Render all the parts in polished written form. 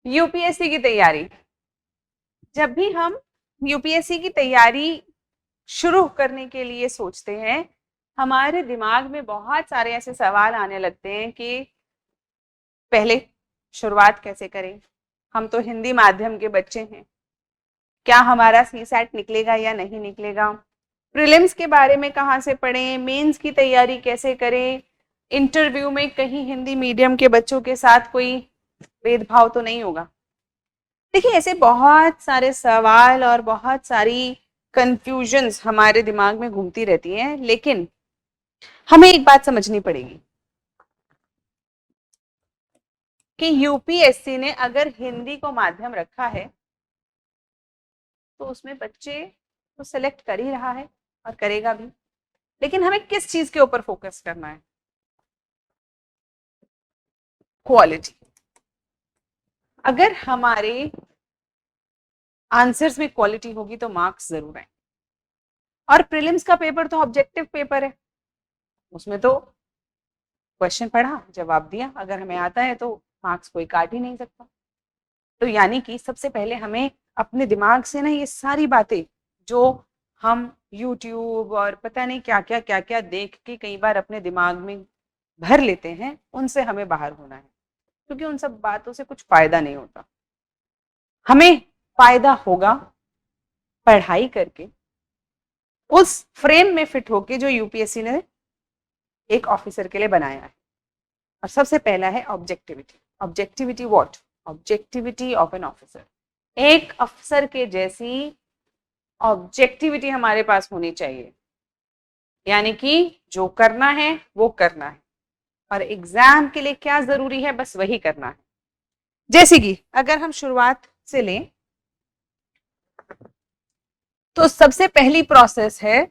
UPSC की तैयारी, जब भी हम यूपीएससी की तैयारी शुरू करने के लिए सोचते हैं, हमारे दिमाग में बहुत सारे ऐसे सवाल आने लगते हैं कि पहले शुरुआत कैसे करें, हम तो हिंदी माध्यम के बच्चे हैं, क्या हमारा सीसैट निकलेगा या नहीं निकलेगा, प्रीलिम्स के बारे में कहाँ से पढ़ें, मेंस की तैयारी कैसे करें, इंटरव्यू में कहीं हिंदी मीडियम के बच्चों के साथ कोई भेदभाव तो नहीं होगा। देखिए, ऐसे बहुत सारे सवाल और बहुत सारी कंफ्यूजन्स हमारे दिमाग में घूमती रहती हैं, लेकिन हमें एक बात समझनी पड़ेगी कि यूपीएससी ने अगर हिंदी को माध्यम रखा है तो उसमें बच्चे तो सिलेक्ट कर ही रहा है और करेगा भी, लेकिन हमें किस चीज के ऊपर फोकस करना है? क्वालिटी। अगर हमारे आंसर्स में क्वालिटी होगी तो मार्क्स जरूर आए। और प्रीलिम्स का पेपर तो ऑब्जेक्टिव पेपर है, उसमें तो क्वेश्चन पढ़ा, जवाब दिया, अगर हमें आता है तो मार्क्स कोई काट ही नहीं सकता। तो यानी कि सबसे पहले हमें अपने दिमाग से ना ये सारी बातें जो हम यूट्यूब और पता नहीं क्या क्या देख के कई बार अपने दिमाग में भर लेते हैं, उनसे हमें बाहर होना है, क्योंकि उन सब बातों से कुछ फायदा नहीं होता। हमें फायदा होगा पढ़ाई करके उस फ्रेम में फिट होके जो यूपीएससी ने एक ऑफिसर के लिए बनाया है। और सबसे पहला है objectivity. Objectivity what? Objectivity of an officer. एक अफसर के जैसी ऑब्जेक्टिविटी हमारे पास होनी चाहिए, यानी कि जो करना है वो करना है, और एग्जाम के लिए क्या जरूरी है बस वही करना है। जैसे कि अगर हम शुरुआत से लें तो सबसे पहली प्रोसेस है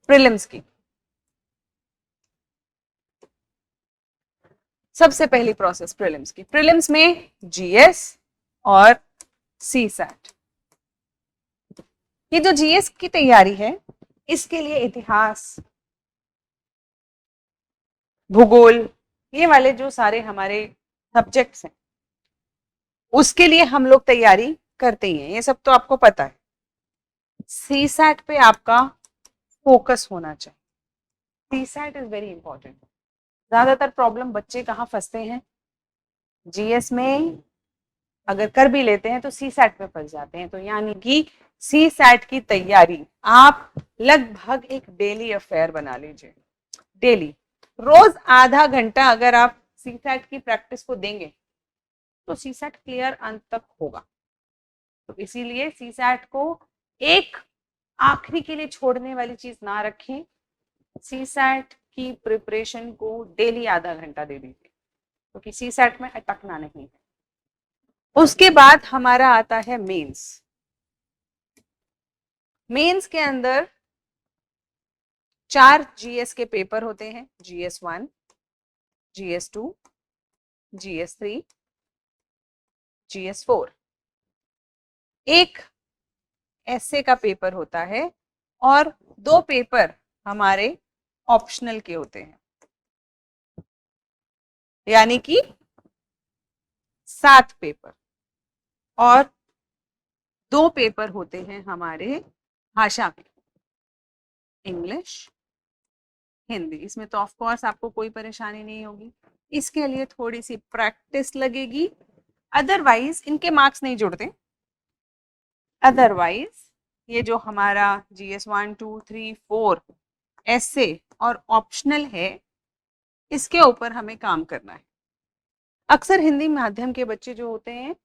प्रीलिम्स की। सबसे पहली प्रोसेस प्रीलिम्स की। प्रीलिम्स में जीएस और सीसैट। ये जो जीएस की तैयारी है, इसके लिए इतिहास, भूगोल, ये वाले जो सारे हमारे सब्जेक्ट्स हैं, उसके लिए हम लोग तैयारी करते ही हैं, ये सब तो आपको पता है। सीसैट पे आपका फोकस होना चाहिए। CSAT is very important. ज्यादातर प्रॉब्लम बच्चे कहाँ फंसते हैं? जीएस में अगर कर भी लेते हैं तो सीसैट में फंस जाते हैं। तो यानी कि सीसैट की तैयारी आप लगभग एक डेली अफेयर बना लीजिए। डेली, रोज आधा घंटा अगर आप सीसैट की प्रैक्टिस को देंगे तो सीसैट क्लियर अंत तक होगा। तो इसीलिए सीसैट को एक आखिरी के लिए छोड़ने वाली चीज ना रखें। सीसैट की प्रिपरेशन को डेली आधा घंटा दे दीजिए, क्योंकि सीसैट में अटकना नहीं है। उसके बाद हमारा आता है मेंस। मेंस के अंदर 4 जीएस के पेपर होते हैं, GS1, GS2, GS3, GS4। एक ऐसे का पेपर होता है और 2 पेपर हमारे ऑप्शनल के होते हैं, यानी कि 7 पेपर। और 2 पेपर होते हैं हमारे भाषा के, इंग्लिश, हिंदी। इसमें तो ऑफ कोर्स आपको कोई परेशानी नहीं होगी, इसके लिए थोड़ी सी प्रैक्टिस लगेगी, अदरवाइज इनके मार्क्स नहीं जुड़ते। अदरवाइज ये जो हमारा GS 1, 2, 3, 4 ऐसे और ऑप्शनल है, इसके ऊपर हमें काम करना है। अक्सर हिंदी माध्यम के बच्चे जो होते हैं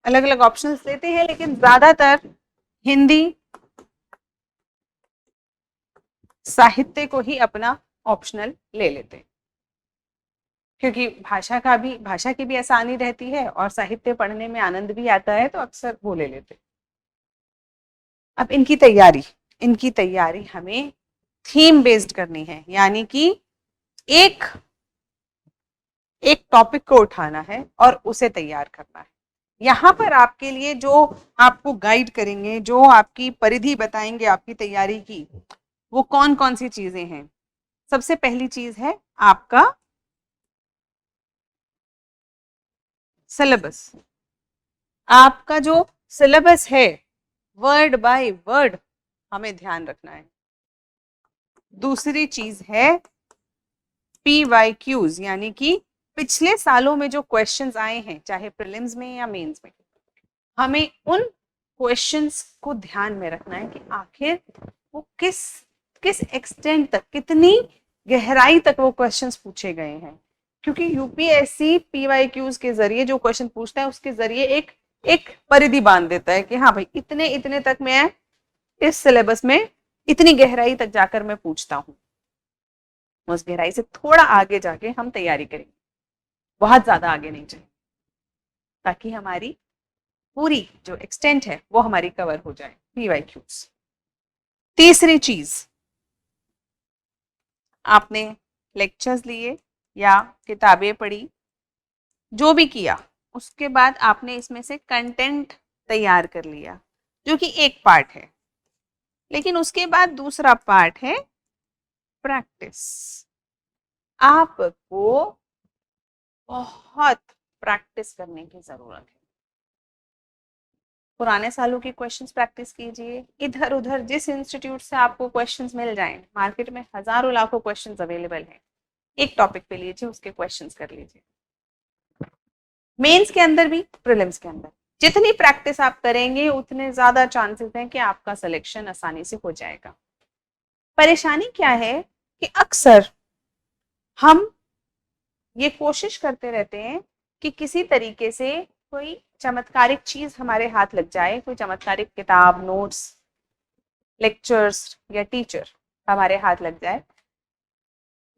अलग अलग ऑप्शंस लेते हैं, लेकिन ज्यादातर हिंदी साहित्य को ही अपना ऑप्शनल ले लेते हैं, क्योंकि भाषा की भी आसानी रहती है और साहित्य पढ़ने में आनंद भी आता है, तो अक्सर वो ले लेते हैं। अब इनकी तैयारी हमें थीम बेस्ड करनी है, यानी कि एक टॉपिक को उठाना है और उसे तैयार करना है। यहाँ पर आपके लिए जो आपको गाइड करेंगे, जो आपकी परिधि बताएंगे आपकी तैयारी की, वो कौन कौन सी चीजें हैं। सबसे पहली चीज है आपका सिलेबस, आपका जो सिलेबस है वर्ड बाय वर्ड हमें ध्यान रखना है। दूसरी चीज है PYQs, यानी कि पिछले सालों में जो क्वेश्चंस आए हैं चाहे प्रीलिम्स में या मेंस में, हमें उन क्वेश्चंस को ध्यान में रखना है कि आखिर वो किस किस एक्सटेंट तक, कितनी गहराई तक वो क्वेश्चंस पूछे गए हैं। क्योंकि यूपीएससी PYQs के जरिए जो क्वेश्चन पूछता है उसके जरिए एक एक परिधि बांध देता है कि हाँ भाई इतने इतने तक मैं इस सिलेबस में इतनी गहराई तक जाकर मैं पूछता हूँ। उस गहराई से थोड़ा आगे जाके हम तैयारी करेंगे, बहुत ज्यादा आगे नहीं चाहिए, ताकि हमारी पूरी जो एक्सटेंट है वो हमारी कवर हो जाए PYQs। तीसरी चीज, आपने लेक्चर्स लिए या किताबें पढ़ी, जो भी किया, उसके बाद आपने इसमें से कंटेंट तैयार कर लिया, जो कि एक पार्ट है। लेकिन उसके बाद दूसरा पार्ट है प्रैक्टिस। आपको बहुत प्रैक्टिस करने की जरूरत है। पुराने सालों की क्वेश्चंस प्रैक्टिस कीजिए, इधर उधर जिस इंस्टीट्यूट से आपको क्वेश्चंस मिल जाएं, मार्केट में हजारों लाखों क्वेश्चंस अवेलेबल हैं, एक टॉपिक पे लीजिए, उसके क्वेश्चंस कर लीजिए। मेंस के अंदर भी प्रीलिम्स के अंदर जितनी प्रैक्टिस आप करेंगे उतने ज्यादा चांसेस हैं कि आपका सिलेक्शन आसानी से हो जाएगा। परेशानी क्या है कि अक्सर हम ये कोशिश करते रहते हैं कि किसी तरीके से कोई चमत्कारिक चीज हमारे हाथ लग जाए, कोई चमत्कारिक किताब, नोट्स, लेक्चर्स या टीचर हमारे हाथ लग जाए,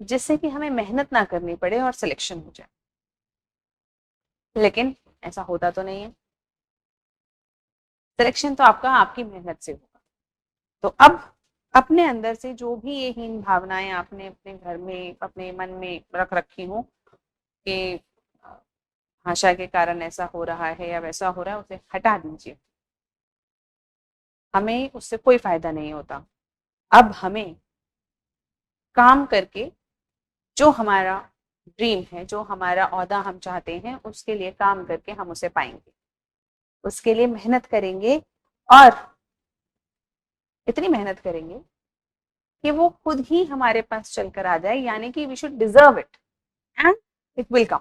जिससे कि हमें मेहनत ना करनी पड़े और सिलेक्शन हो जाए। लेकिन ऐसा होता तो नहीं है। सिलेक्शन तो आपका आपकी मेहनत से होगा। तो अब अपने अंदर से जो भी ये हीन भावनाएं आपने अपने घर में, अपने मन में रख रखी हो कि भाषा के कारण ऐसा हो रहा है या वैसा हो रहा है, उसे हटा दीजिए। हमें उससे कोई फायदा नहीं होता। अब हमें काम करके जो हमारा ड्रीम है, जो हमारा ओहदा हम चाहते हैं, उसके लिए काम करके हम उसे पाएंगे। उसके लिए मेहनत करेंगे और इतनी मेहनत करेंगे कि वो खुद ही हमारे पास चलकर आ जाए, यानी कि we should deserve it and it will come.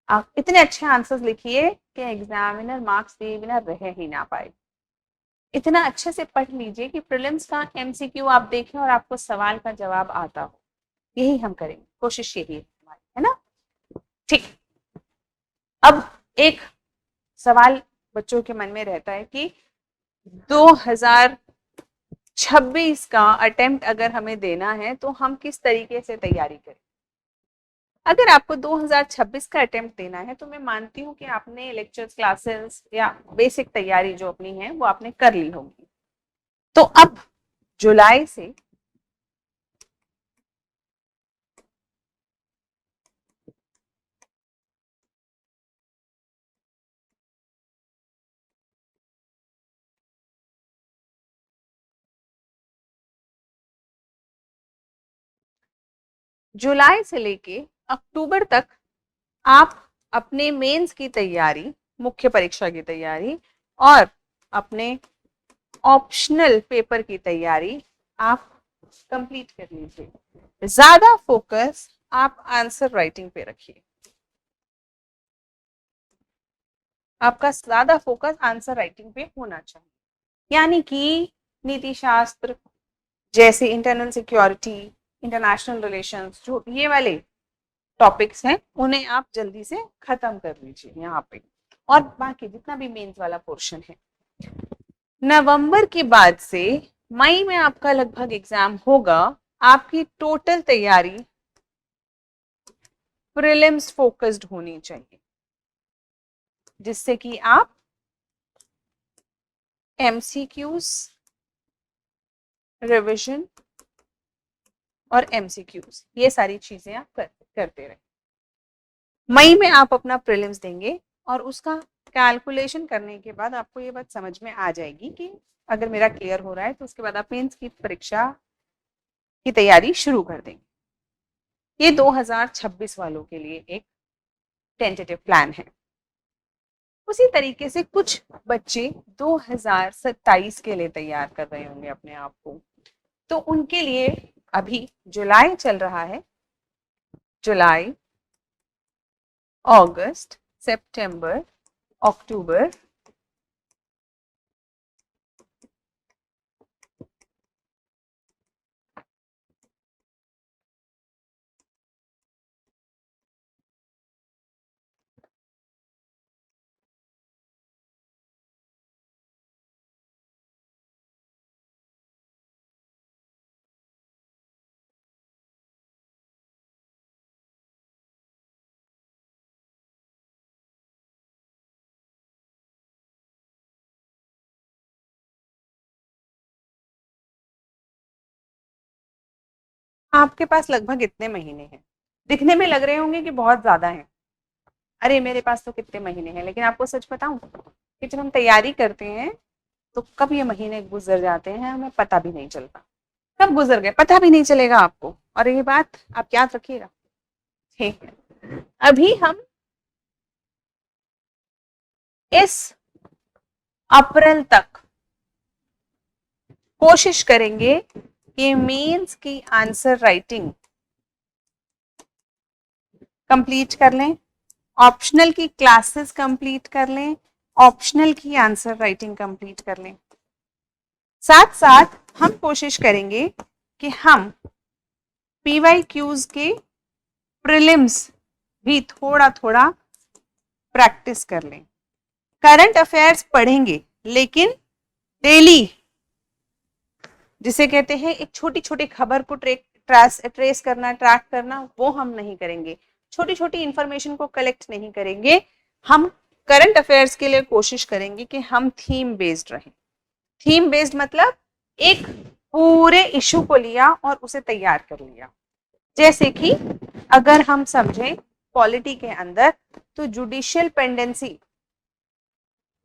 आप इतने अच्छे आंसर्स लिखिए कि एग्जामिनर मार्क्स दिए बिना रह ही ना पाए। इतना अच्छे से पढ़ लीजिए कि प्रीलिम्स का MCQ आप देखें और आपको सवाल का जवाब आता हो। यही हम करेंगे, कोशिश यही है हमारी, है ना? ठीक। अब एक सवाल बच्चों के मन में रहता है कि 2026 का अटेम्प्ट अगर हमें देना है तो हम किस तरीके से तैयारी करें। अगर आपको 2026 का अटेम्प्ट देना है तो मैं मानती हूँ कि आपने लेक्चर्स, क्लासेस या बेसिक तैयारी जो अपनी है वो आपने कर ली होगी। तो अब जुलाई से लेके अक्टूबर तक आप अपने मेंस की तैयारी, मुख्य परीक्षा की तैयारी और अपने ऑप्शनल पेपर की तैयारी आप कंप्लीट कर लीजिए। ज्यादा फोकस आप आंसर राइटिंग पे रखिए। आपका ज्यादा फोकस आंसर राइटिंग पे होना चाहिए, यानी कि नीति शास्त्र जैसे इंटरनल सिक्योरिटी, इंटरनेशनल रिलेशंस, जो ये वाले टॉपिक्स हैं उन्हें आप जल्दी से खत्म कर लीजिए यहाँ पे। और बाकी जितना भी मेंस वाला पोर्शन है, नवंबर के बाद से मई में आपका लगभग एग्जाम होगा। आपकी टोटल तैयारी प्रीलिम्स फोकस्ड होनी चाहिए, जिससे कि आप MCQs, रिविजन और MCQs ये सारी चीजें आप करते रहे। मई में आप अपना प्रीलिम्स देंगे और उसका कैलकुलेशन करने के बाद आपको ये बात समझ में आ जाएगी कि अगर मेरा क्लियर हो रहा है तो उसके बाद आप मेंस की परीक्षा की तैयारी शुरू कर देंगे। ये 2026 वालों के लिए एक टेंटेटिव प्लान है। उसी तरीके से कुछ बच्चे 2027 के लिए तैयार कर रहे होंगे अपने आप को, तो उनके लिए अभी जुलाई चल रहा है, जुलाई, अगस्त, सितंबर, अक्टूबर, आपके पास लगभग इतने महीने हैं। दिखने में लग रहे होंगे कि बहुत ज्यादा है, अरे मेरे पास तो कितने महीने हैं, लेकिन आपको सच बताऊं कि जब हम तैयारी करते हैं तो कब ये महीने गुजर जाते हैं हमें पता भी नहीं चलता, कब गुजर गए पता भी नहीं चलेगा आपको। और ये बात आप याद रखिएगा, ठीक है। अभी हम इस अप्रैल तक कोशिश करेंगे कि मेंस की आंसर राइटिंग कंप्लीट कर लें, ऑप्शनल की क्लासेस कंप्लीट कर लें, ऑप्शनल की आंसर राइटिंग कंप्लीट कर लें। साथ साथ हम कोशिश करेंगे कि हम PYQs के प्रीलिम्स भी थोड़ा थोड़ा प्रैक्टिस कर लें। करंट अफेयर्स पढ़ेंगे लेकिन डेली, जिसे कहते हैं एक छोटी छोटी खबर को ट्रेस करना, ट्रैक करना, वो हम नहीं करेंगे। छोटी छोटी इंफॉर्मेशन को कलेक्ट नहीं करेंगे। हम करंट अफेयर्स के लिए कोशिश करेंगे कि हम थीम बेस्ड रहें। थीम बेस्ड मतलब एक पूरे इशू को लिया और उसे तैयार कर लिया। जैसे कि अगर हम समझें पॉलिटी के अंदर तो जुडिशियल पेंडेंसी,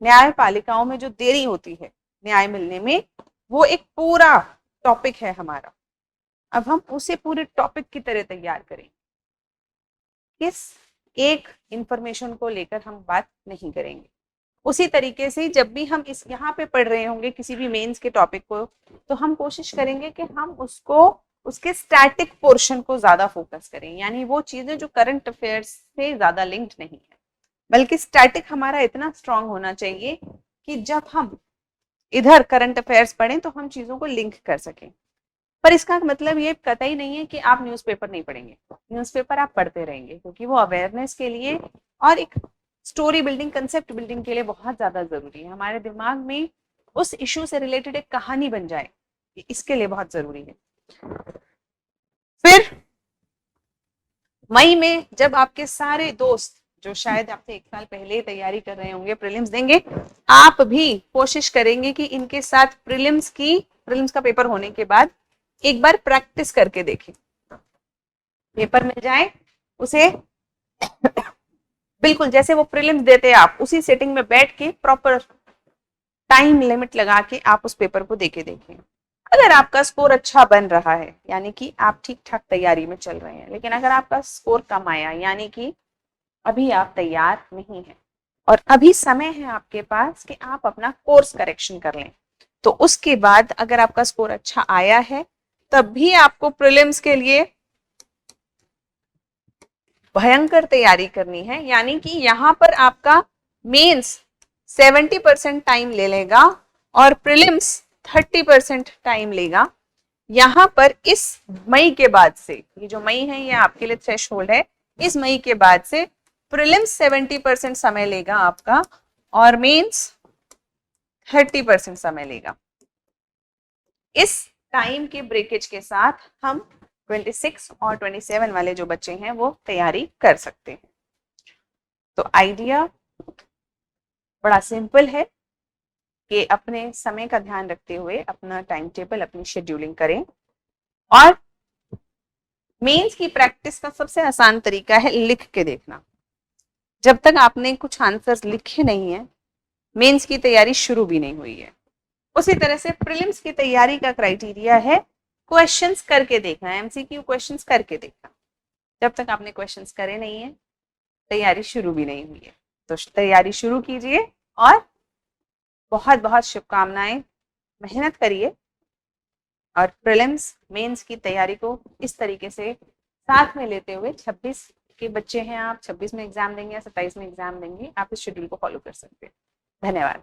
न्यायपालिकाओं में जो देरी होती है न्याय मिलने में, वो एक पूरा टॉपिक है हमारा। अब हम उसे पूरे टॉपिक की तरह तैयार करें, किस एक इंफॉर्मेशन को लेकर हम बात नहीं करेंगे। उसी तरीके से जब भी हम इस यहाँ पे पढ़ रहे होंगे किसी भी मेंस के टॉपिक को, तो हम कोशिश करेंगे कि हम उसको, उसके स्टैटिक पोर्शन को ज्यादा फोकस करें, यानी वो चीजें जो करंट अफेयर्स से ज्यादा लिंक्ड नहीं है, बल्कि स्टैटिक हमारा इतना स्ट्रांग होना चाहिए कि जब हम इधर करंट अफेयर्स पढ़ें तो हम चीजों को लिंक कर सकें। पर इसका मतलब ये कतई नहीं है कि आप न्यूज़पेपर नहीं पढ़ेंगे, न्यूज़पेपर आप पढ़ते रहेंगे, क्योंकि वो अवेयरनेस के लिए और एक स्टोरी बिल्डिंग, कंसेप्ट बिल्डिंग के लिए बहुत ज्यादा जरूरी है। हमारे दिमाग में उस इश्यू से रिलेटेड एक कहानी बन जाए, इसके लिए बहुत जरूरी है। फिर मई में जब आपके सारे दोस्त जो शायद आपसे एक साल पहले ही तैयारी कर रहे होंगे प्रीलिम्स देंगे, आप भी कोशिश करेंगे कि इनके साथ प्रीलिम्स का पेपर होने के बाद एक बार प्रैक्टिस करके देखें। पेपर मिल जाए उसे बिल्कुल जैसे वो प्रीलिम्स देते हैं आप उसी सेटिंग में बैठ के प्रॉपर टाइम लिमिट लगा के आप उस पेपर को देके देखें। अगर आपका स्कोर अच्छा बन रहा है यानी कि आप ठीक ठाक तैयारी में चल रहे हैं, लेकिन अगर आपका स्कोर कम आया यानी कि अभी आप तैयार नहीं हैं और अभी समय है आपके पास कि आप अपना कोर्स करेक्शन कर लें, तो उसके बाद अगर आपका स्कोर अच्छा आया है तब भी आपको प्रीलिम्स के लिए भयंकर तैयारी करनी है। यानी कि यहाँ पर आपका मेंस 70% टाइम ले लेगा और प्रीलिम्स 30% टाइम लेगा। यहाँ पर इस मई के बाद से, ये जो मई है ये आपके लिए थ्रेशहोल्ड है, इस मई के बाद से प्रीलिम्स 70% समय लेगा आपका और मेंस 30% समय लेगा। इस टाइम के ब्रेकेज के साथ हम 26 और 27 वाले जो बच्चे हैं वो तैयारी कर सकते हैं। तो आइडिया बड़ा सिंपल है कि अपने समय का ध्यान रखते हुए अपना टाइम टेबल, अपनी शेड्यूलिंग करें। और मेंस की प्रैक्टिस का सबसे आसान तरीका है लिख के देखना। जब तक आपने कुछ आंसर्स लिखे नहीं है, मेंस की तैयारी शुरू भी नहीं हुई है। उसी तरह से प्रीलिम्स की तैयारी का क्राइटेरिया है क्वेश्चंस करके देखना, MCQ क्वेश्चंस करके देखना। जब तक आपने क्वेश्चंस करे नहीं है, तैयारी शुरू भी नहीं हुई है। तो तैयारी शुरू कीजिए और बहुत बहुत शुभकामनाएं, मेहनत करिए और प्रीलिम्स मेंस की तैयारी को इस तरीके से साथ में लेते हुए 26 के बच्चे हैं आप, 26 में एग्जाम देंगे या 27 में एग्जाम देंगे, आप इस शेड्यूल को फॉलो कर सकते हैं। धन्यवाद।